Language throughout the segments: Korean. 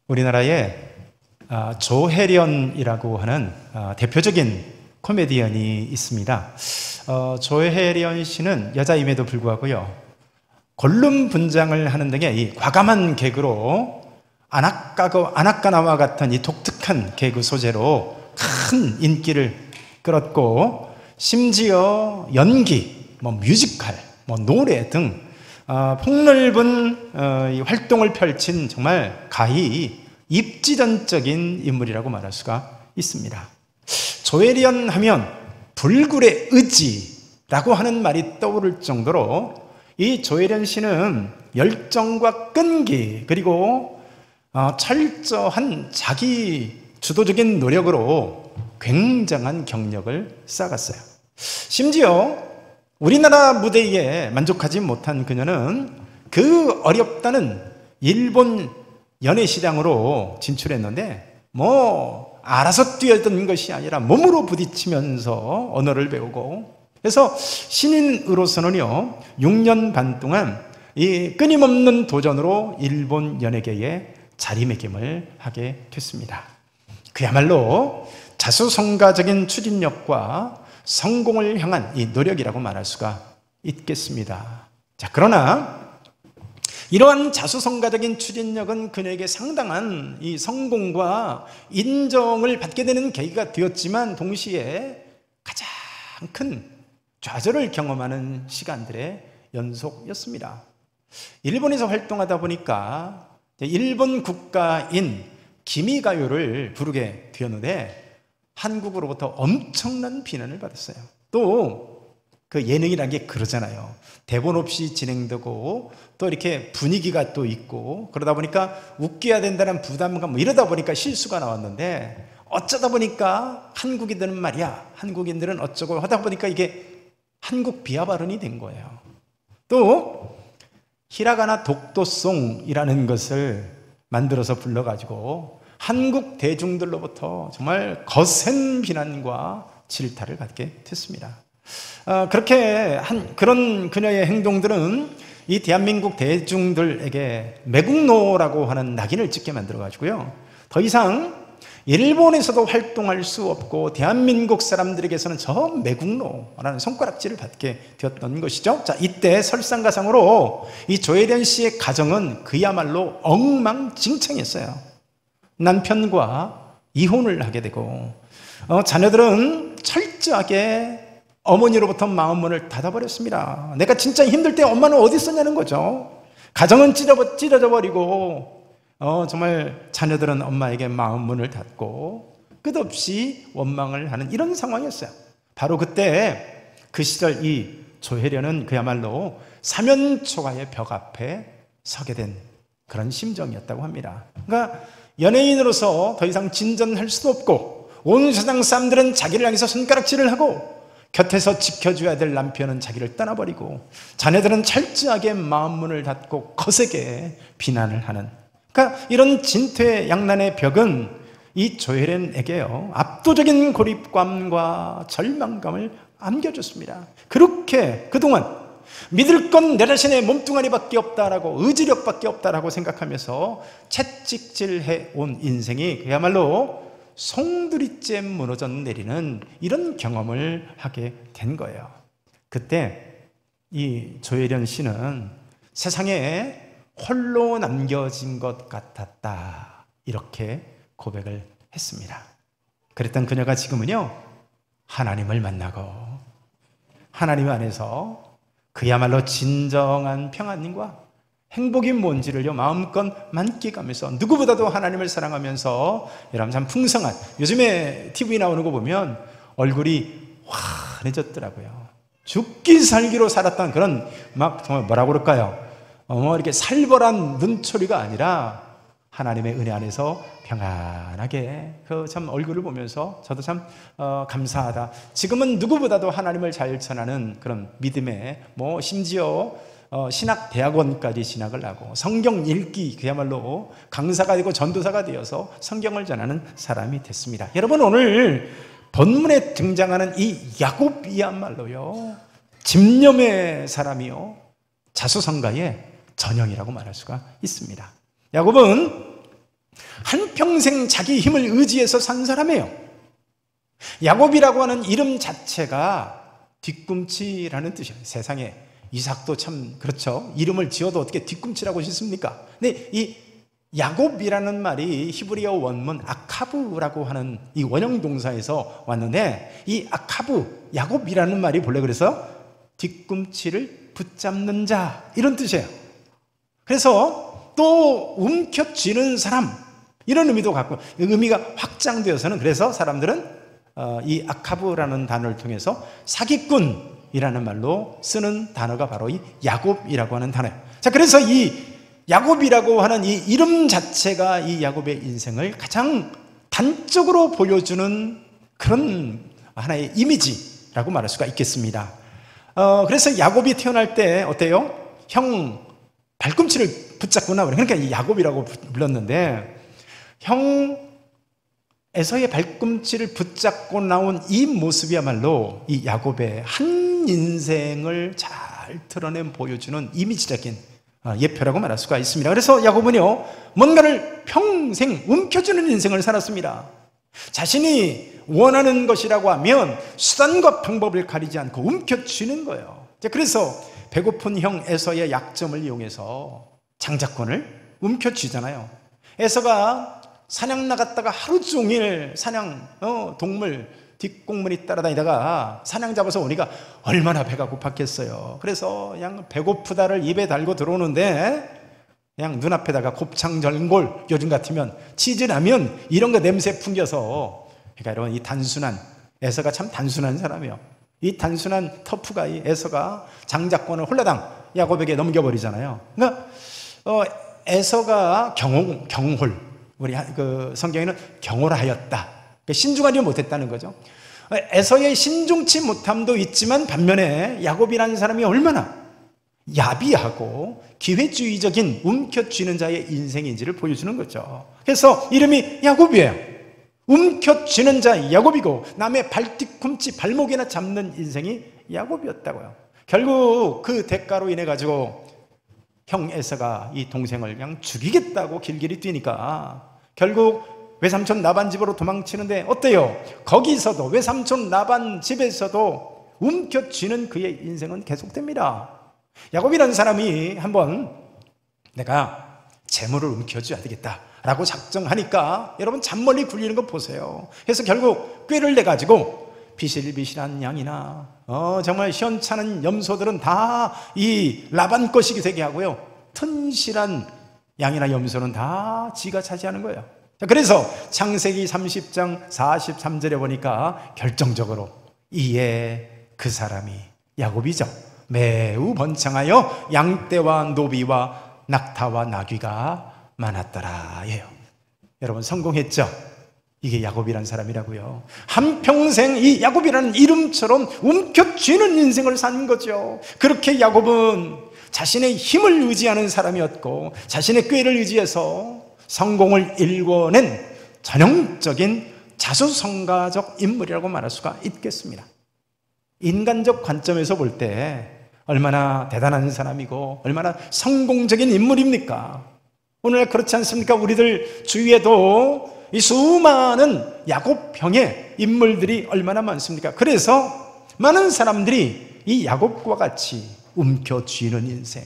우리나라에 조혜련이라고 하는 대표적인 코미디언이 있습니다. 조혜련 씨는 여자임에도 불구하고요, 골룸 분장을 하는 등의 이 과감한 개그로 아나까나와 같은 이 독특한 개그 소재로 큰 인기를 끌었고, 심지어 연기, 뮤지컬, 노래 등 폭넓은 활동을 펼친 정말 가히 입지전적인 인물이라고 말할 수가 있습니다. 조혜련 하면 불굴의 의지라고 하는 말이 떠오를 정도로 이 조혜련 씨는 열정과 끈기, 그리고 철저한 자기 주도적인 노력으로 굉장한 경력을 쌓았어요. 심지어 우리나라 무대에 만족하지 못한 그녀는 그 어렵다는 일본 연예시장으로 진출했는데 알아서 뛰어든 것이 아니라 몸으로 부딪히면서 언어를 배우고, 그래서 신인으로서는요 6년 반 동안 이 끊임없는 도전으로 일본 연예계에 자리매김을 하게 됐습니다. 그야말로 자수성가적인 추진력과 성공을 향한 이 노력이라고 말할 수가 있겠습니다. 자, 그러나 이러한 자수성가적인 추진력은 그녀에게 상당한 이 성공과 인정을 받게 되는 계기가 되었지만, 동시에 가장 큰 좌절을 경험하는 시간들의 연속이었습니다. 일본에서 활동하다 보니까 일본 국가인 기미가요를 부르게 되었는데 한국으로부터 엄청난 비난을 받았어요. 또 그 예능이라는 게 그러잖아요. 대본 없이 진행되고 또 이렇게 분위기가 또 있고, 그러다 보니까 웃겨야 된다는 부담감, 이러다 보니까 실수가 나왔는데, 어쩌다 보니까 한국인들은 말이야, 한국인들은 어쩌고 하다 보니까 이게 한국 비하 발언이 된 거예요. 또 히라가나 독도송이라는 것을 만들어서 불러가지고 한국 대중들로부터 정말 거센 비난과 질타를 받게 됐습니다. 그렇게 그런 그녀의 행동들은 이 대한민국 대중들에게 매국노라고 하는 낙인을 찍게 만들어가지고요, 더 이상 일본에서도 활동할 수 없고 대한민국 사람들에게서는 저 매국노라는 손가락질을 받게 되었던 것이죠. 자, 이때 설상가상으로 이 조혜련 씨의 가정은 그야말로 엉망진창이었어요. 남편과 이혼을 하게 되고, 자녀들은 철저하게 어머니로부터 마음문을 닫아버렸습니다. 내가 진짜 힘들 때 엄마는 어디 있었냐는 거죠. 가정은 찢어져 버리고, 정말 자녀들은 엄마에게 마음문을 닫고 끝없이 원망을 하는 이런 상황이었어요. 바로 그때 그 시절 이 조혜련은 그야말로 사면초가의 벽 앞에 서게 된 그런 심정이었다고 합니다. 그러니까 연예인으로서 더 이상 진전할 수도 없고, 온 세상 사람들은 자기를 향해서 손가락질을 하고, 곁에서 지켜줘야 될 남편은 자기를 떠나버리고, 자녀들은 철저하게 마음문을 닫고 거세게 비난을 하는, 그러니까 이런 진퇴양난의 벽은 이 조혜련에게요 압도적인 고립감과 절망감을 안겨줬습니다. 그렇게 그동안 믿을 건 내 자신의 몸뚱아리밖에 없다라고, 의지력밖에 없다라고 생각하면서 채찍질해 온 인생이 그야말로 송두리째 무너져 내리는 이런 경험을 하게 된 거예요. 그때 이 조혜련 씨는 세상에 홀로 남겨진 것 같았다, 이렇게 고백을 했습니다. 그랬던 그녀가 지금은요 하나님을 만나고 하나님 안에서 그야말로 진정한 평안과 행복이 뭔지를요 마음껏 만끽하면서, 누구보다도 하나님을 사랑하면서 여러분 참 풍성한, 요즘에 TV 나오는 거 보면 얼굴이 환해졌더라고요. 죽기 살기로 살았던 그런 정말 뭐라고 그럴까요? 이렇게 살벌한 눈초리가 아니라 하나님의 은혜 안에서 평안하게 참 얼굴을 보면서 저도 참 감사하다. 지금은 누구보다도 하나님을 잘 전하는 그런 믿음에 심지어 신학대학원까지 진학을 하고 성경 읽기 그야말로 강사가 되고 전도사가 되어서 성경을 전하는 사람이 됐습니다. 여러분, 오늘 본문에 등장하는 이 야곱이야말로요 집념의 사람이요 자수성가의 전형이라고 말할 수가 있습니다. 야곱은 한평생 자기 힘을 의지해서 산 사람이에요. 야곱이라고 하는 이름 자체가 뒤꿈치라는 뜻이에요. 세상에 이삭도 참 그렇죠. 이름을 지어도 어떻게 뒤꿈치라고 짓습니까? 근데 이 야곱이라는 말이 히브리어 원문 아카브라고 하는 이 원형 동사에서 왔는데, 이 아카브, 야곱이라는 말이 본래 그래서 뒤꿈치를 붙잡는 자, 이런 뜻이에요. 그래서 또 움켜쥐는 사람, 이런 의미도 갖고, 의미가 확장되어서는, 그래서 사람들은 이 아카브라는 단어를 통해서 사기꾼이라는 말로 쓰는 단어가 바로 이 야곱이라고 하는 단어예요. 자, 그래서 이 야곱이라고 하는 이 이름 자체가 이 야곱의 인생을 가장 단적으로 보여주는 그런 하나의 이미지라고 말할 수가 있겠습니다. 그래서 야곱이 태어날 때 어때요? 형 발꿈치를 붙잡구나. 그러니까 이 야곱이라고 불렀는데, 형 에서의 발꿈치를 붙잡고 나온 이 모습이야말로 이 야곱의 한 인생을 잘 드러내 보여주는 이미지적인 예표라고 말할 수가 있습니다. 그래서 야곱은요, 뭔가를 평생 움켜쥐는 인생을 살았습니다. 자신이 원하는 것이라고 하면 수단과 방법을 가리지 않고 움켜쥐는 거예요. 그래서 배고픈 형 에서의 약점을 이용해서 장자권을 움켜쥐잖아요. 에서가 사냥 나갔다가 하루 종일 사냥 동물 뒷공문이 따라다니다가 사냥 잡아서 오니까 얼마나 배가 고팠겠어요. 그래서 그냥 배고프다를 입에 달고 들어오는데 그냥 눈앞에다가 곱창 전골, 요즘 같으면 치즈라면 이런 거 냄새 풍겨서, 그러니까 여러분, 이 단순한 에서가 참 단순한 사람이에요. 이 단순한 터프가이 에서가 장자권을 홀라당 야곱에게 넘겨버리잖아요. 그러니까 에서가 경홀, 우리 그 성경에는 경홀하였다, 신중하지 못했다는 거죠. 에서의 신중치 못함도 있지만 반면에 야곱이라는 사람이 얼마나 야비하고 기회주의적인 움켜쥐는 자의 인생인지를 보여주는 거죠. 그래서 이름이 야곱이에요. 움켜쥐는 자 야곱이고, 남의 발뒤꿈치 발목이나 잡는 인생이 야곱이었다고요. 결국 그 대가로 인해 가지고 형 에서가 이 동생을 그냥 죽이겠다고 길길이 뛰니까 결국 외삼촌 라반 집으로 도망치는데 어때요? 거기서도 외삼촌 라반 집에서도 움켜쥐는 그의 인생은 계속됩니다. 야곱이라는 사람이 한번 내가 재물을 움켜쥐어야 되겠다라고 작정하니까 여러분 잔머리 굴리는 거 보세요. 그래서 결국 꾀를 내가지고 비실비실한 양이나 정말 시원찮은 염소들은 다 이 라반 것이게 되게 하고요, 튼실한 양이나 염소는 다 지가 차지하는 거예요. 그래서 창세기 30장 43절에 보니까 결정적으로 이에 그 사람이 야곱이죠. 매우 번창하여 양떼와 노비와 낙타와 나귀가 많았더라 예요. 여러분, 성공했죠? 이게 야곱이라는 사람이라고요. 한평생 이 야곱이라는 이름처럼 움켜쥐는 인생을 산 거죠. 그렇게 야곱은 자신의 힘을 의지하는 사람이었고, 자신의 꾀를 의지해서 성공을 일궈낸 전형적인 자수성가적 인물이라고 말할 수가 있겠습니다. 인간적 관점에서 볼 때 얼마나 대단한 사람이고 얼마나 성공적인 인물입니까? 오늘 그렇지 않습니까? 우리들 주위에도 이 수많은 야곱형의 인물들이 얼마나 많습니까? 그래서 많은 사람들이 이 야곱과 같이 움켜쥐는 인생,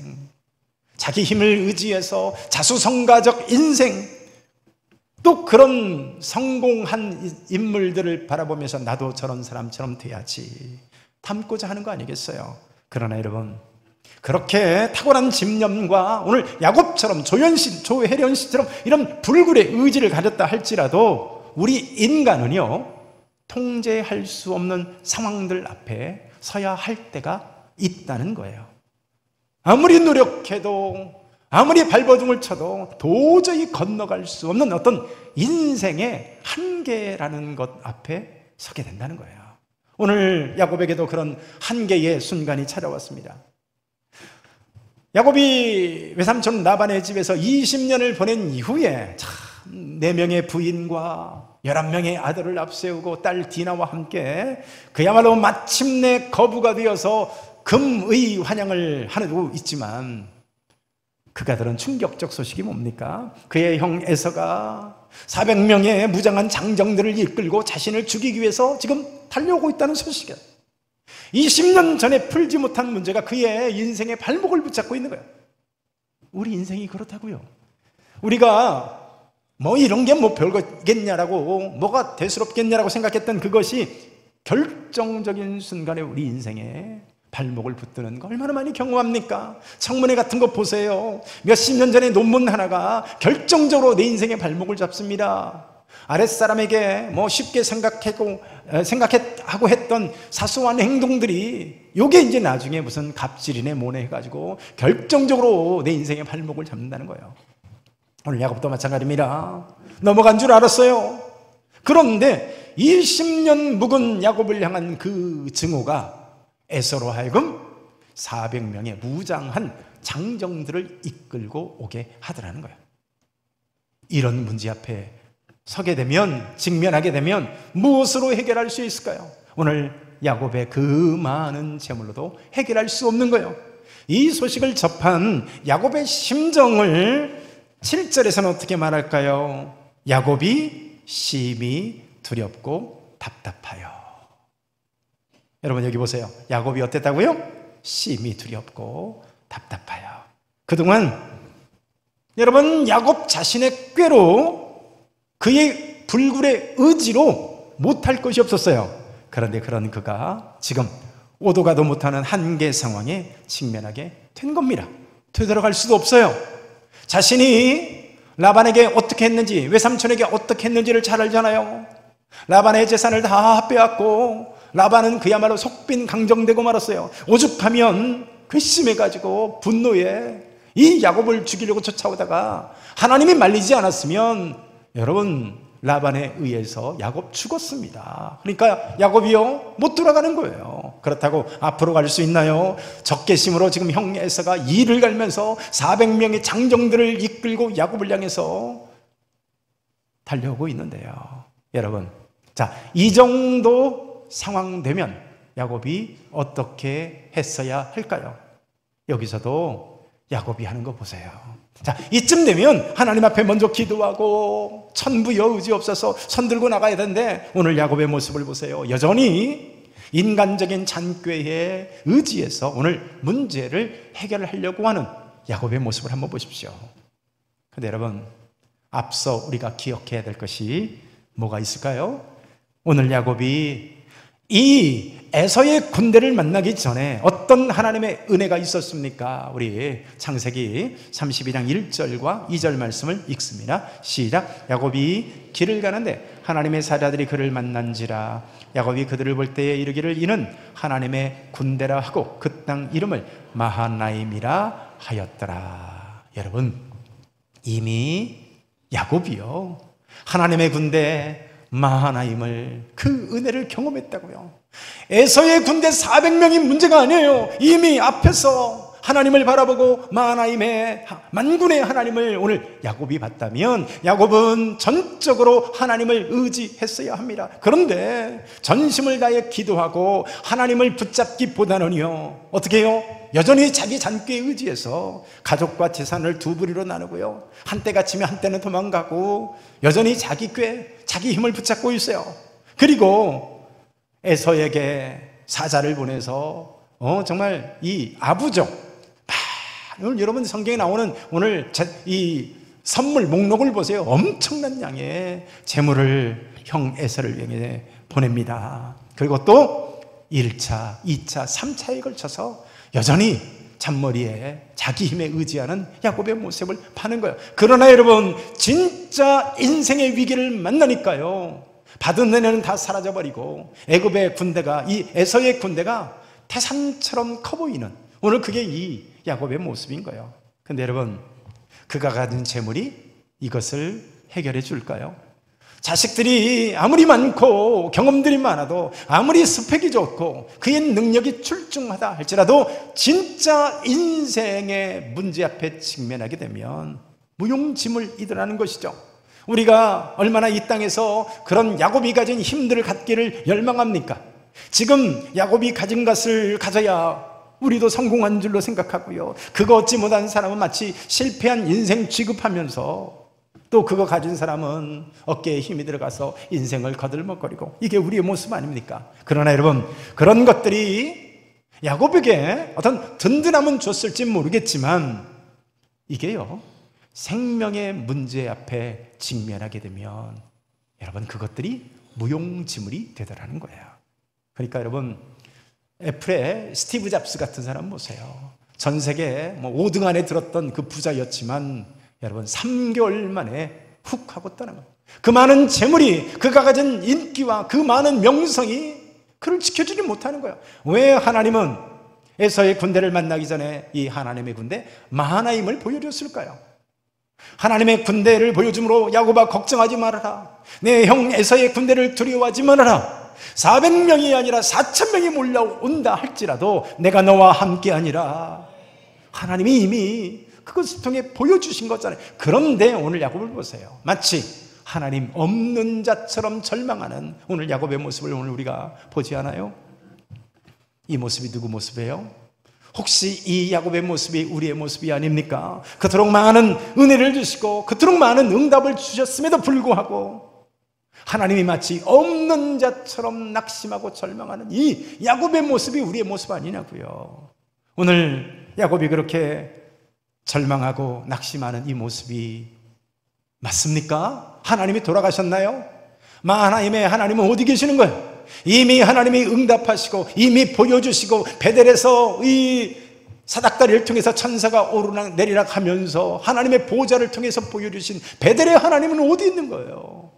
자기 힘을 의지해서 자수성가적 인생, 또 그런 성공한 인물들을 바라보면서 나도 저런 사람처럼 돼야지 닮고자 하는 거 아니겠어요? 그러나 여러분, 그렇게 탁월한 집념과 오늘 야곱처럼 조혜련 씨처럼 이런 불굴의 의지를 가졌다 할지라도 우리 인간은요, 통제할 수 없는 상황들 앞에 서야 할 때가 있다는 거예요. 아무리 노력해도, 아무리 발버둥을 쳐도 도저히 건너갈 수 없는 어떤 인생의 한계라는 것 앞에 서게 된다는 거예요. 오늘 야곱에게도 그런 한계의 순간이 찾아왔습니다. 야곱이 외삼촌 라반의 집에서 20년을 보낸 이후에 참 4명의 부인과 11명의 아들을 앞세우고 딸 디나와 함께 그야말로 마침내 거부가 되어서 금의 환영을 하고 있지만, 그가 들은 충격적 소식이 뭡니까? 그의 형 에서가 400명의 무장한 장정들을 이끌고 자신을 죽이기 위해서 지금 달려오고 있다는 소식이에요. 20년 전에 풀지 못한 문제가 그의 인생의 발목을 붙잡고 있는 거예요. 우리 인생이 그렇다고요. 우리가 뭐 이런 게 뭐 별거겠냐라고, 뭐가 대수롭겠냐라고 생각했던 그것이 결정적인 순간에 우리 인생에 발목을 붙드는 거 얼마나 많이 경험합니까? 청문회 같은 거 보세요. 몇십 년 전에 논문 하나가 결정적으로 내 인생의 발목을 잡습니다. 아랫사람에게 뭐 쉽게 생각하고 했던 사소한 행동들이 요게 이제 나중에 무슨 갑질이네 뭐네 해가지고 결정적으로 내 인생의 발목을 잡는다는 거예요. 오늘 야곱도 마찬가지입니다. 넘어간 줄 알았어요. 그런데 20년 묵은 야곱을 향한 그 증오가 에서로 하여금 400명의 무장한 장정들을 이끌고 오게 하더라는 거예요. 이런 문제 앞에 서게 되면, 직면하게 되면 무엇으로 해결할 수 있을까요? 오늘 야곱의 그 많은 재물로도 해결할 수 없는 거예요. 이 소식을 접한 야곱의 심정을 7절에서는 어떻게 말할까요? 야곱이 심히 두렵고 답답하여. 여러분 여기 보세요. 야곱이 어땠다고요? 심히 두렵고 답답하여. 그동안 여러분 야곱 자신의 꾀로, 그의 불굴의 의지로 못할 것이 없었어요. 그런데 그런 그가 지금 오도 가도 못하는 한계 상황에 직면하게 된 겁니다. 되돌아갈 수도 없어요. 자신이 라반에게 어떻게 했는지, 외삼촌에게 어떻게 했는지를 잘 알잖아요. 라반의 재산을 다 빼앗고 라반은 그야말로 속빈 강정되고 말았어요. 오죽하면 괘씸해가지고 분노에 이 야곱을 죽이려고 쫓아오다가 하나님이 말리지 않았으면 여러분 라반에 의해서 야곱 죽었습니다. 그러니까 야곱이요 못 돌아가는 거예요. 그렇다고 앞으로 갈 수 있나요? 적개심으로 지금 형 에서가 이를 갈면서 400명의 장정들을 이끌고 야곱을 향해서 달려오고 있는데요. 여러분, 자, 이 정도 상황 되면 야곱이 어떻게 했어야 할까요? 여기서도 야곱이 하는 거 보세요. 자, 이쯤 되면 하나님 앞에 먼저 기도하고 천부여의지없어서 손 들고 나가야 되는데 오늘 야곱의 모습을 보세요. 여전히 인간적인 잔꾀에 의지해서 오늘 문제를 해결하려고 하는 야곱의 모습을 한번 보십시오. 근데 여러분, 앞서 우리가 기억해야 될 것이 뭐가 있을까요? 오늘 야곱이 이 에서의 군대를 만나기 전에 어떤 하나님의 은혜가 있었습니까? 우리 창세기 32장 1절과 2절 말씀을 읽습니다. 시작. 야곱이 길을 가는데 하나님의 사자들이 그를 만난지라. 야곱이 그들을 볼 때에 이르기를 이는 하나님의 군대라 하고 그 땅 이름을 마하나임이라 하였더라. 여러분, 이미 야곱이요 하나님의 군대 마하나임을, 그 은혜를 경험했다고요. 에서의 군대 400명이 문제가 아니에요. 이미 앞에서 하나님을 바라보고 마하나임의 만군의 하나님을 오늘 야곱이 봤다면 야곱은 전적으로 하나님을 의지했어야 합니다. 그런데 전심을 다해 기도하고 하나님을 붙잡기보다는요 어떻게 해요? 여전히 자기 잔꾀에 의지해서 가족과 재산을 두 부리로 나누고요, 한때가 치면 한때는 도망가고 여전히 자기 꾀, 자기 힘을 붙잡고 있어요. 그리고 에서에게 사자를 보내서 정말 이 아부족, 오늘 여러분 성경에 나오는 오늘 이 선물 목록을 보세요. 엄청난 양의 재물을 형 에서를 향해 보냅니다. 그리고 또 1차, 2차, 3차에 걸쳐서 여전히 잔머리에 자기 힘에 의지하는 야곱의 모습을 파는 거예요. 그러나 여러분, 진짜 인생의 위기를 만나니까요 받은 은혜는 다 사라져버리고 애굽의 군대가, 이 에서의 군대가 태산처럼 커 보이는, 오늘 그게 이 야곱의 모습인 거예요. 근데 여러분, 그가 가진 재물이 이것을 해결해 줄까요? 자식들이 아무리 많고 경험들이 많아도, 아무리 스펙이 좋고 그의 능력이 출중하다 할지라도 진짜 인생의 문제 앞에 직면하게 되면 무용지물이더라는 것이죠. 우리가 얼마나 이 땅에서 그런 야곱이 가진 힘들을 갖기를 열망합니까? 지금 야곱이 가진 것을 가져야 우리도 성공한 줄로 생각하고요. 그거 얻지 못한 사람은 마치 실패한 인생 취급하면서 또 그거 가진 사람은 어깨에 힘이 들어가서 인생을 거들먹거리고, 이게 우리의 모습 아닙니까? 그러나 여러분, 그런 것들이 야곱에게 어떤 든든함은 줬을지 모르겠지만 이게요, 생명의 문제 앞에 직면하게 되면 여러분, 그것들이 무용지물이 되더라는 거예요. 그러니까 여러분, 애플의 스티브 잡스 같은 사람 보세요. 전 세계 5등 안에 들었던 그 부자였지만 여러분, 3개월 만에 훅 하고 떠난 거예요. 그 많은 재물이, 그가 가진 인기와 그 많은 명성이 그를 지켜주지 못하는 거예요. 왜? 하나님은 에서의 군대를 만나기 전에 이 하나님의 군대 마하나임을 보여줬을까요? 하나님의 군대를 보여줌으로 야곱아 걱정하지 말아라. 내 형 에서의 군대를 두려워하지 말아라. 400명이 아니라 4,000명이 몰려온다 할지라도 내가 너와 함께 아니라. 하나님이 이미 그것을 통해 보여주신 거잖아요. 그런데 오늘 야곱을 보세요. 마치 하나님 없는 자처럼 절망하는 오늘 야곱의 모습을 오늘 우리가 보지 않아요? 이 모습이 누구 모습이에요? 혹시 이 야곱의 모습이 우리의 모습이 아닙니까? 그토록 많은 은혜를 주시고 그토록 많은 응답을 주셨음에도 불구하고 하나님이 마치 없는 자처럼 낙심하고 절망하는 이 야곱의 모습이 우리의 모습 아니냐고요. 오늘 야곱이 그렇게 절망하고 낙심하는 이 모습이 맞습니까? 하나님이 돌아가셨나요? 마하나임의 하나님은 어디 계시는 거예요? 이미 하나님이 응답하시고 이미 보여주시고 베델에서 이 사닥다리를 통해서 천사가 오르락 내리락 하면서 하나님의 보좌를 통해서 보여주신 베델의 하나님은 어디 있는 거예요?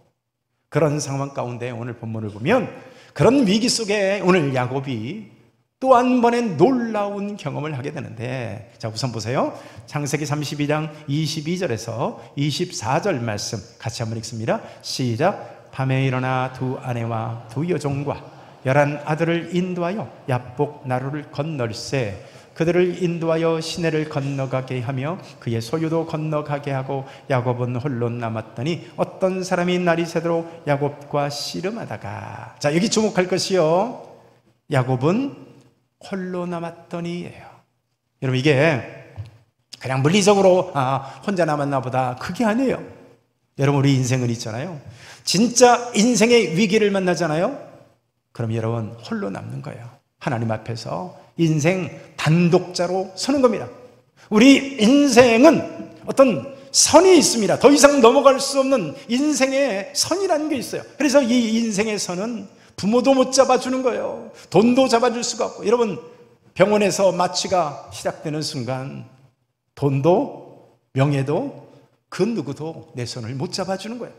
그런 상황 가운데 오늘 본문을 보면 그런 위기 속에 오늘 야곱이 또 한 번의 놀라운 경험을 하게 되는데, 자, 우선 보세요. 창세기 32장 22절에서 24절 말씀 같이 한번 읽습니다. 시작. 밤에 일어나 두 아내와 두 여종과 11 아들을 인도하여 야복 나루를 건널세 그들을 인도하여 시내를 건너가게 하며 그의 소유도 건너가게 하고 야곱은 홀로 남았더니 어떤 사람이 날이 새도록 야곱과 씨름하다가, 자, 여기 주목할 것이요, 야곱은 홀로 남았더니예요. 여러분, 이게 그냥 물리적으로 혼자 남았나 보다, 그게 아니에요. 여러분, 우리 인생은 있잖아요, 진짜 인생의 위기를 만나잖아요. 그럼 여러분 홀로 남는 거예요. 하나님 앞에서 인생 단독자로 서는 겁니다. 우리 인생은 어떤 선이 있습니다. 더 이상 넘어갈 수 없는 인생의 선이라는 게 있어요. 그래서 이 인생의 선은 부모도 못 잡아주는 거예요. 돈도 잡아줄 수가 없고, 여러분 병원에서 마취가 시작되는 순간 돈도 명예도 그 누구도 내 손을 못 잡아주는 거예요.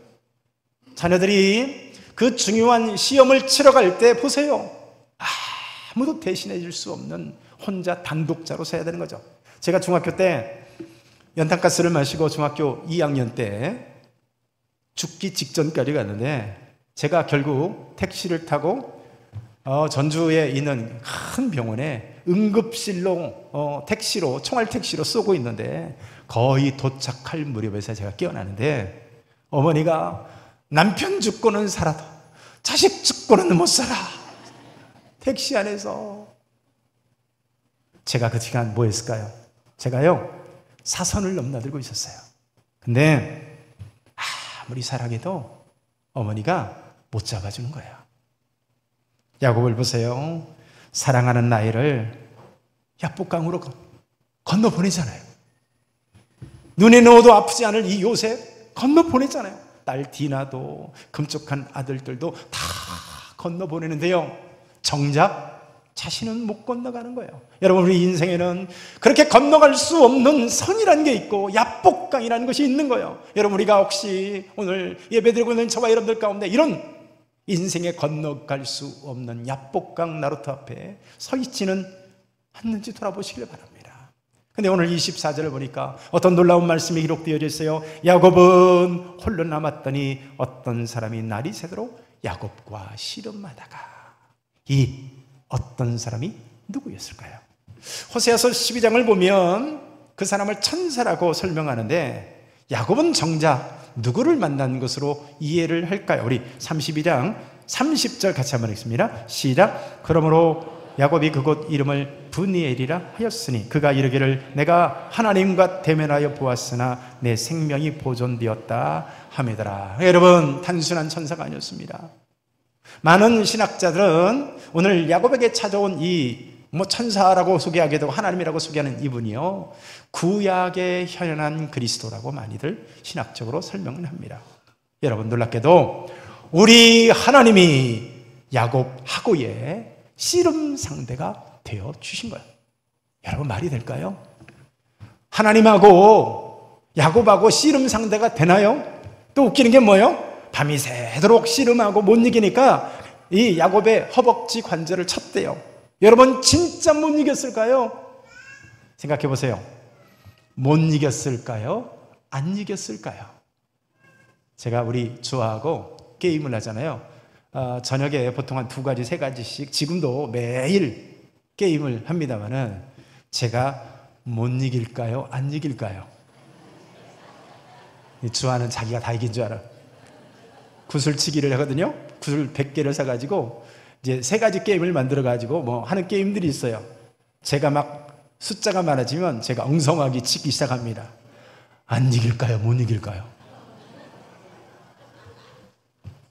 자녀들이 그 중요한 시험을 치러 갈 때 보세요. 아무도 대신해 줄 수 없는 혼자 단독자로 서야 되는 거죠. 제가 중학교 때 연탄가스를 마시고 중학교 2학년 때 죽기 직전까지 갔는데, 제가 결국 택시를 타고 전주에 있는 큰 병원에 응급실로 택시로, 총알 택시로 쏘고 있는데 거의 도착할 무렵에서 제가 깨어나는데 어머니가 남편 죽고는 살아도 자식 죽고는 못 살아. 택시 안에서. 제가 그 시간 뭐 했을까요? 제가요, 사선을 넘나들고 있었어요. 근데 아무리 사랑해도 어머니가 못 잡아주는 거예요. 야곱을 보세요. 사랑하는 나이를 야복강으로 건너 보내잖아요. 눈에 넣어도 아프지 않을 이 요셉 건너 보내잖아요. 딸 디나도 금쪽한 아들들도 다 건너 보내는데요, 정작 자신은 못 건너가는 거예요. 여러분, 우리 인생에는 그렇게 건너갈 수 없는 선이라는 게 있고 야복강이라는 것이 있는 거예요. 여러분, 우리가 혹시 오늘 예배드리고 있는 저와 여러분들 가운데 이런 인생에 건너갈 수 없는 야복강 나루터 앞에 서 있지는 않는지 돌아보시길 바랍니다. 근데 오늘 24절을 보니까 어떤 놀라운 말씀이 기록되어 있어요. 야곱은 홀로 남았더니 어떤 사람이 날이 새도록 야곱과 씨름하다가, 이 어떤 사람이 누구였을까요? 호세아서 12장을 보면 그 사람을 천사라고 설명하는데 야곱은 정작 누구를 만난 것으로 이해를 할까요? 우리 32장 30절 같이 한번 읽습니다. 시작. 그러므로 야곱이 그곳 이름을 브니엘이라 하였으니 그가 이르기를 내가 하나님과 대면하여 보았으나 내 생명이 보존되었다 하매더라. 여러분, 단순한 천사가 아니었습니다. 많은 신학자들은 오늘 야곱에게 찾아온 이 천사라고 소개하게 되고 하나님이라고 소개하는 이분이요, 구약에 현현한 그리스도라고 많이들 신학적으로 설명을 합니다. 여러분, 놀랍게도 우리 하나님이 야곱하고의 씨름 상대가 되어 주신 거예요. 여러분, 말이 될까요? 하나님하고 야곱하고 씨름 상대가 되나요? 또 웃기는 게 뭐예요? 밤이 새도록 씨름하고 못 이기니까 이 야곱의 허벅지 관절을 쳤대요. 여러분, 진짜 못 이겼을까요? 생각해 보세요. 못 이겼을까요? 안 이겼을까요? 제가 우리 주아하고 게임을 하잖아요. 저녁에 보통 한 2가지, 3가지씩 지금도 매일 게임을 합니다만은 제가 못 이길까요? 안 이길까요? 주아는 자기가 다 이긴 줄 알아. 구슬치기를 하거든요. 구슬 100개를 사가지고 이제 3가지 게임을 만들어가지고 뭐 하는 게임들이 있어요. 제가 막 숫자가 많아지면 제가 엉성하게 치기 시작합니다. 안 이길까요? 못 이길까요?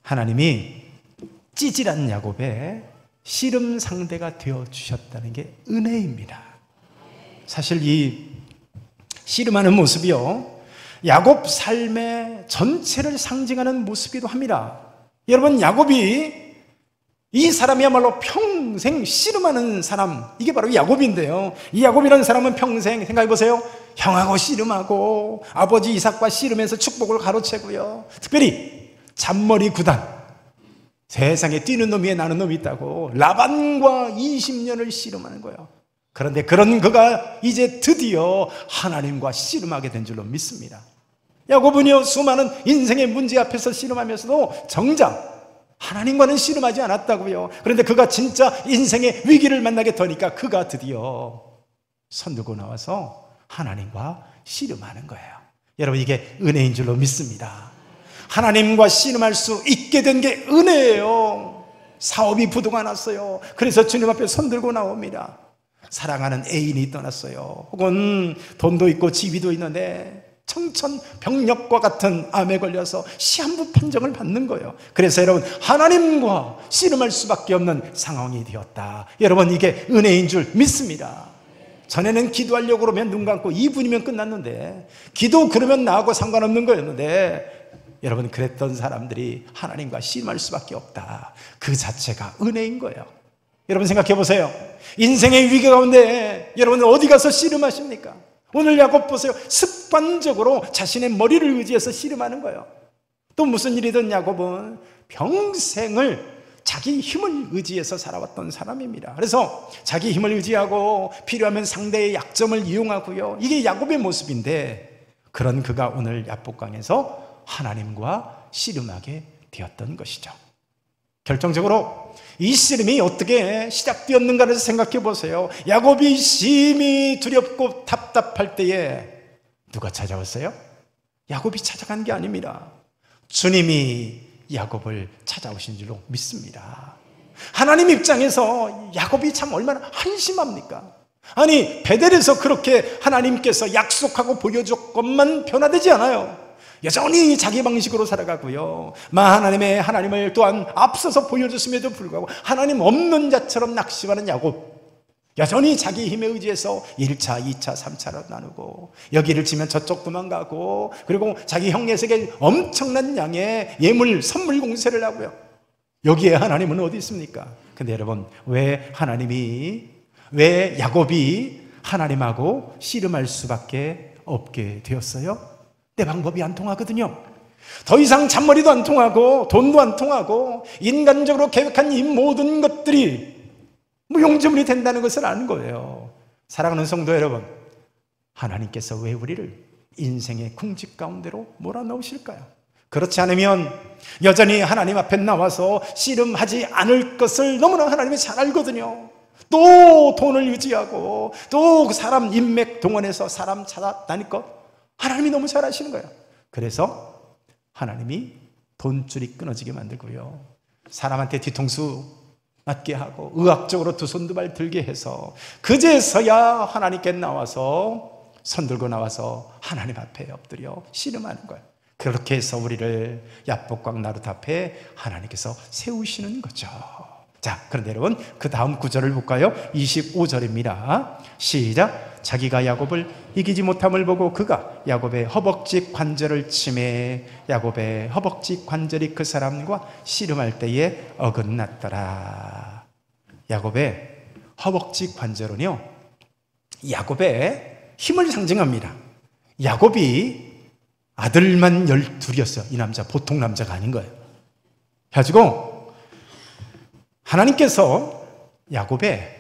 하나님이 찌질한 야곱의 씨름 상대가 되어 주셨다는 게 은혜입니다. 사실 이 씨름하는 모습이요, 야곱 삶의 전체를 상징하는 모습이기도 합니다. 여러분, 야곱이 이 사람이야말로 평생 씨름하는 사람, 이게 바로 야곱인데요, 이 야곱이라는 사람은 평생 생각해 보세요. 형하고 씨름하고 아버지 이삭과 씨름해서 축복을 가로채고요, 특별히 잔머리 구단, 세상에 뛰는 놈 위에 나는 놈이 있다고 라반과 20년을 씨름하는 거예요. 그런데 그런 그가 이제 드디어 하나님과 씨름하게 된 줄로 믿습니다. 야곱은요, 수많은 인생의 문제 앞에서 씨름하면서도 정작 하나님과는 씨름하지 않았다고요. 그런데 그가 진짜 인생의 위기를 만나게 되니까 그가 드디어 손 들고 나와서 하나님과 씨름하는 거예요. 여러분, 이게 은혜인 줄로 믿습니다. 하나님과 씨름할 수 있게 된 게 은혜예요. 사업이 부도가 났어요. 그래서 주님 앞에 손 들고 나옵니다. 사랑하는 애인이 떠났어요. 혹은 돈도 있고 지위도 있는데 청천벽력과 같은 암에 걸려서 시한부 판정을 받는 거예요. 그래서 여러분, 하나님과 씨름할 수밖에 없는 상황이 되었다. 여러분, 이게 은혜인 줄 믿습니다. 전에는 기도하려고 그러면 눈 감고 2분이면 끝났는데, 기도 그러면 나하고 상관없는 거였는데, 여러분, 그랬던 사람들이 하나님과 씨름할 수밖에 없다. 그 자체가 은혜인 거예요. 여러분, 생각해 보세요. 인생의 위기 가운데 여러분은 어디 가서 씨름하십니까? 오늘 야곱 보세요. 습관적으로 자신의 머리를 의지해서 씨름하는 거예요. 또 무슨 일이든 야곱은 평생을 자기 힘을 의지해서 살아왔던 사람입니다. 그래서 자기 힘을 의지하고 필요하면 상대의 약점을 이용하고요, 이게 야곱의 모습인데, 그런 그가 오늘 야복강에서 하나님과 씨름하게 되었던 것이죠. 결정적으로 이 씨름이 어떻게 시작되었는가를 생각해 보세요. 야곱이 심히 두렵고 답답할 때에 누가 찾아왔어요? 야곱이 찾아간 게 아닙니다. 주님이 야곱을 찾아오신 줄로 믿습니다. 하나님 입장에서 야곱이 참 얼마나 한심합니까? 아니, 베델에서 그렇게 하나님께서 약속하고 보여준 것만 변화되지 않아요. 여전히 자기 방식으로 살아가고요, 하나님을 또한 앞서서 보여줬음에도 불구하고 하나님 없는 자처럼 낙심하는 야곱, 여전히 자기 힘에 의지해서 1차, 2차, 3차로 나누고 여기를 치면 저쪽 도망가고, 그리고 자기 형 녀석에 엄청난 양의 예물, 선물 공세를 하고요. 여기에 하나님은 어디 있습니까? 근데 여러분, 왜 야곱이 하나님하고 씨름할 수밖에 없게 되었어요? 내 방법이 안 통하거든요. 더 이상 잔머리도 안 통하고 돈도 안 통하고 인간적으로 계획한 이 모든 것들이 무용지물이 된다는 것을 아는 거예요. 사랑하는 성도 여러분, 하나님께서 왜 우리를 인생의 궁지 가운데로 몰아넣으실까요? 그렇지 않으면 여전히 하나님 앞에 나와서 씨름하지 않을 것을 너무나 하나님이 잘 알거든요. 또 돈을 유지하고 또 사람 인맥 동원해서 사람 찾아다닐 것 하나님이 너무 잘 아시는 거예요. 그래서 하나님이 돈줄이 끊어지게 만들고요, 사람한테 뒤통수 맞게 하고 의학적으로 두 손 두 발 들게 해서 그제서야 하나님께 나와서 손 들고 나와서 하나님 앞에 엎드려 씨름하는 거예요. 그렇게 해서 우리를 야복강 나룻 앞에 하나님께서 세우시는 거죠. 자, 그런데 여러분 그 다음 구절을 볼까요? 25절입니다. 시작. 자기가 야곱을 이기지 못함을 보고 그가 야곱의 허벅지 관절을 치매 야곱의 허벅지 관절이 그 사람과 씨름할 때에 어긋났더라. 야곱의 허벅지 관절은요, 야곱의 힘을 상징합니다. 야곱이 아들만 12이었어요. 이 남자 보통 남자가 아닌 거예요. 그래가지고 하나님께서 야곱의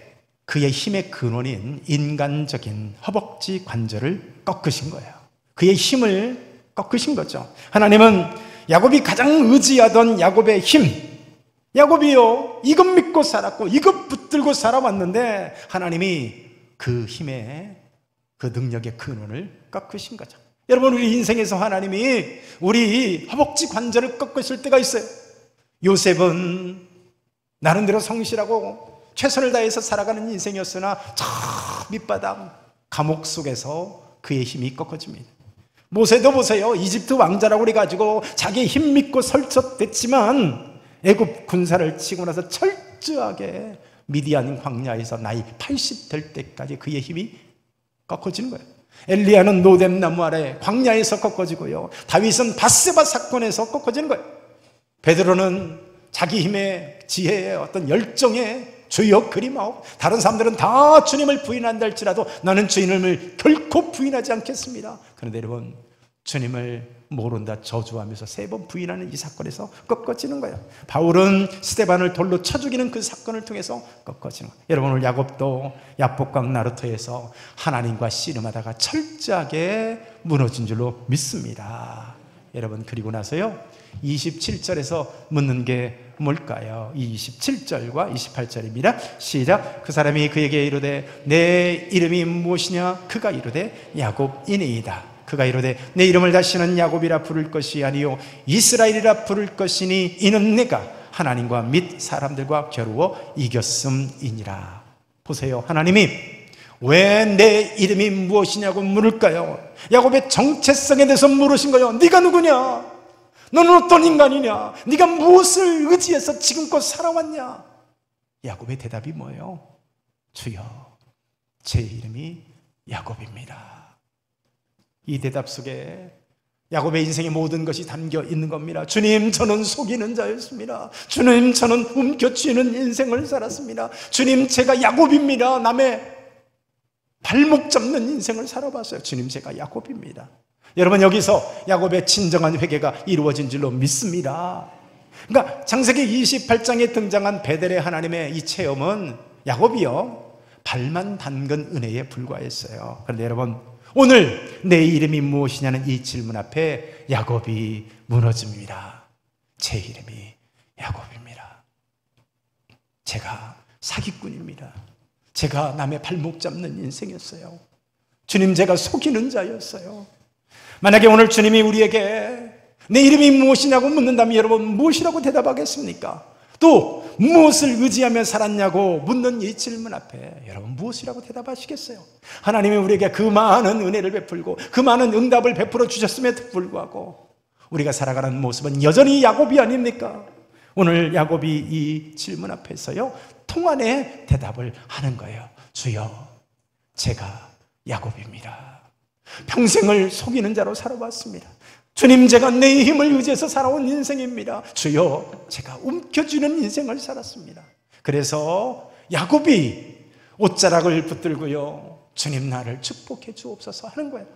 그의 힘의 근원인 인간적인 허벅지 관절을 꺾으신 거예요. 그의 힘을 꺾으신 거죠. 하나님은 야곱이 가장 의지하던 야곱의 힘, 야곱이요 이것 믿고 살았고 이것 붙들고 살아왔는데 하나님이 그 힘의 그 능력의 근원을 꺾으신 거죠. 여러분, 우리 인생에서 하나님이 우리 허벅지 관절을 꺾으실 때가 있어요. 요셉은 나름대로 성실하고 최선을 다해서 살아가는 인생이었으나 저 밑바닥 감옥 속에서 그의 힘이 꺾어집니다. 모세도 보세요. 이집트 왕자라고 그래가지고 자기 힘 믿고 설쳤댔지만 애굽 군사를 치고 나서 철저하게 미디안 광야에서 나이 80 될 때까지 그의 힘이 꺾어지는 거예요. 엘리야는 노뎀나무 아래 광야에서 꺾어지고요, 다윗은 밧세바 사건에서 꺾어지는 거예요. 베드로는 자기 힘의 지혜의 어떤 열정에 주여 그리마오, 다른 사람들은 다 주님을 부인한다 할지라도 나는 주님을 결코 부인하지 않겠습니다. 그런데 여러분, 주님을 모른다 저주하면서 3번 부인하는 이 사건에서 꺾어지는 거예요. 바울은 스데반을 돌로 쳐 죽이는 그 사건을 통해서 꺾어지는 거예요. 여러분, 오늘 야곱도 야복강 나루터에서 하나님과 씨름하다가 철저하게 무너진 줄로 믿습니다. 여러분, 그리고 나서요 27절에서 묻는 게 뭘까요? 27절과 28절입니다. 시작. 그 사람이 그에게 이르되 내 이름이 무엇이냐? 그가 이르되 야곱이니이다. 그가 이르되 내 이름을 다시는 야곱이라 부를 것이 아니요 이스라엘이라 부를 것이니 이는 내가 하나님과 및 사람들과 겨루어 이겼음이니라. 보세요, 하나님이 왜 내 이름이 무엇이냐고 물을까요? 야곱의 정체성에 대해서 물으신 거예요. 네가 누구냐? 너는 어떤 인간이냐? 네가 무엇을 의지해서 지금껏 살아왔냐? 야곱의 대답이 뭐예요? 주여, 제 이름이 야곱입니다. 이 대답 속에 야곱의 인생의 모든 것이 담겨 있는 겁니다. 주님, 저는 속이는 자였습니다. 주님, 저는 움켜쥐는 인생을 살았습니다. 주님, 제가 야곱입니다. 남의 발목 잡는 인생을 살아봤어요. 주님, 제가 야곱입니다. 여러분, 여기서 야곱의 진정한 회개가 이루어진 줄로 믿습니다. 그러니까 창세기 28장에 등장한 베델의 하나님의 이 체험은 야곱이요 발만 담근 은혜에 불과했어요. 그런데 여러분, 오늘 내 이름이 무엇이냐는 이 질문 앞에 야곱이 무너집니다. 제 이름이 야곱입니다. 제가 사기꾼입니다. 제가 남의 발목 잡는 인생이었어요. 주님, 제가 속이는 자였어요. 만약에 오늘 주님이 우리에게 내 이름이 무엇이냐고 묻는다면 여러분, 무엇이라고 대답하겠습니까? 또 무엇을 의지하며 살았냐고 묻는 이 질문 앞에 여러분, 무엇이라고 대답하시겠어요? 하나님이 우리에게 그 많은 은혜를 베풀고 그 많은 응답을 베풀어 주셨음에도 불구하고 우리가 살아가는 모습은 여전히 야곱이 아닙니까? 오늘 야곱이 이 질문 앞에서요 통안의 대답을 하는 거예요. 주여, 제가 야곱입니다. 평생을 속이는 자로 살아왔습니다. 주님, 제가 내 힘을 의지해서 살아온 인생입니다. 주여, 제가 움켜쥐는 인생을 살았습니다. 그래서 야곱이 옷자락을 붙들고요, 주님, 나를 축복해 주옵소서 하는 거예요.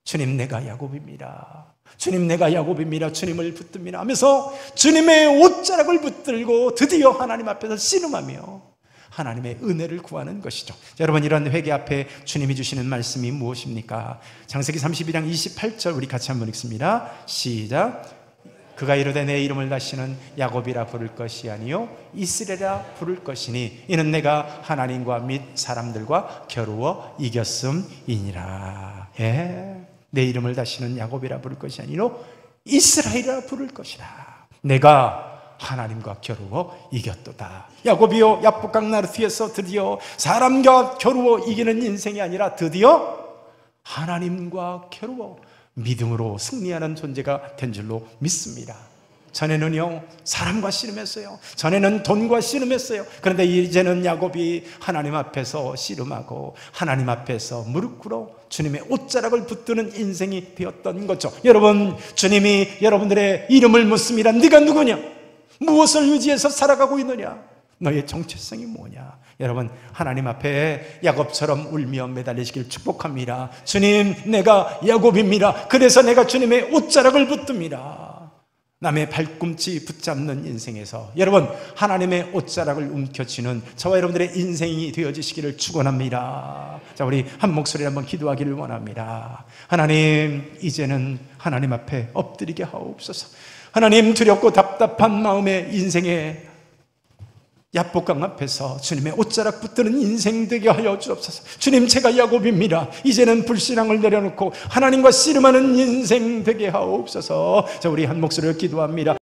주님, 내가 야곱입니다. 주님, 내가 야곱입니다. 주님을 붙듭니다 하면서 주님의 옷자락을 붙들고 드디어 하나님 앞에서 씨름하며 하나님의 은혜를 구하는 것이죠. 자, 여러분, 이런 회개 앞에 주님이 주시는 말씀이 무엇입니까? 창세기 32장 28절 우리 같이 한번 읽습니다. 시작. 그가 이르되 내 이름을 다시는 야곱이라 부를 것이 아니요 이스라엘이라 부를 것이니 이는 내가 하나님과 및 사람들과 겨루어 이겼음이니라. 예, 내 이름을 다시는 야곱이라 부를 것이 아니요 이스라엘이라 부를 것이라. 내가 하나님과 겨루어 이겼도다. 야곱이요 야복강 나루트에서 드디어 사람과 겨루어 이기는 인생이 아니라 드디어 하나님과 겨루어 믿음으로 승리하는 존재가 된 줄로 믿습니다. 전에는요 사람과 씨름했어요. 전에는 돈과 씨름했어요. 그런데 이제는 야곱이 하나님 앞에서 씨름하고 하나님 앞에서 무릎 꿇어 주님의 옷자락을 붙드는 인생이 되었던 거죠. 여러분, 주님이 여러분들의 이름을 묻습니다. 네가 누구냐? 무엇을 의지해서 살아가고 있느냐? 너의 정체성이 뭐냐? 여러분, 하나님 앞에 야곱처럼 울며 매달리시길 축복합니다. 주님, 내가 야곱입니다. 그래서 내가 주님의 옷자락을 붙듭니다. 남의 발꿈치 붙잡는 인생에서 여러분, 하나님의 옷자락을 움켜쥐는 저와 여러분들의 인생이 되어지시기를 축원합니다. 자, 우리 한 목소리로 한번 기도하기를 원합니다. 하나님, 이제는 하나님 앞에 엎드리게 하옵소서. 하나님, 두렵고 답답한 마음의 인생에 야복강 앞에서 주님의 옷자락 붙드는 인생 되게 하여 주옵소서. 주님, 제가 야곱입니다. 이제는 불신앙을 내려놓고 하나님과 씨름하는 인생 되게 하옵소서. 자, 우리 한 목소리로 기도합니다.